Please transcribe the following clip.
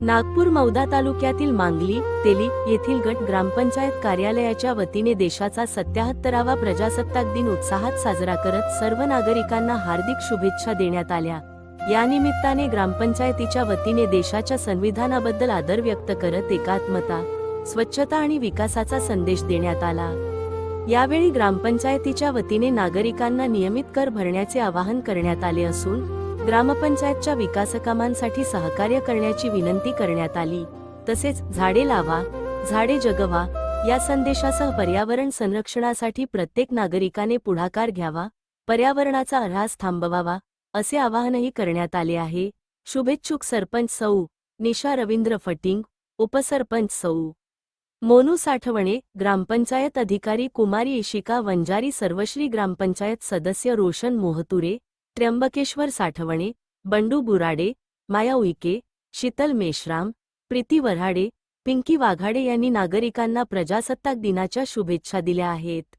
नागपूर मौदा तालुक्यातील मांगली तेली येथील गट ग्रामपंचायत कार्यालयाच्या वतीने देशाचा 77वा प्रजासत्ताक दिन उत्साहात साजरा करत सर्व नागरिकांना हार्दिक शुभेच्छा देण्यात आल्या। या निमित्ताने ग्रामपंचायतीच्या वतीने देशाच्या संविधानाबद्दल आदर व्यक्त करत एकात्मता, स्वच्छता आणि विकासाचा संदेश देण्यात आला। यावेळी ग्रामपंचायतीच्या वतीने नागरिकांना नियमित कर भरण्याचे आवाहन करण्यात आले असून ग्रामपंचायतच्या विकासकामांसाठी सहकार्य करण्याची विनंती करण्यात आली। तसेच झाडे लावा, झाडे जगवा या संदेशासह पर्यावरण संरक्षणासाठी प्रत्येक नागरिकाने पुढाकार घ्यावा, पर्यावरणाचा ऱ्हास थांबवावा असे आवाहनही करण्यात आले आहे। शुभेच्छुक सरपंच सौ निशा रवींद्र फटिंग, उपसरपंच सौ मोनू साठवणे, ग्रामपंचायत अधिकारी कुमारी इशिका वंजारी, सर्वश्री ग्रामपंचायत सदस्य रोशन मोहतुरे, त्र्यंबकेश्वर साठवणे, बंडू बुराडे, माया उईके, शीतल मेश्राम, प्रीती वऱ्हाडे, पिंकी वाघाडे यांनी नागरिकांना प्रजासत्ताक दिनाच्या शुभेच्छा दिल्या आहेत।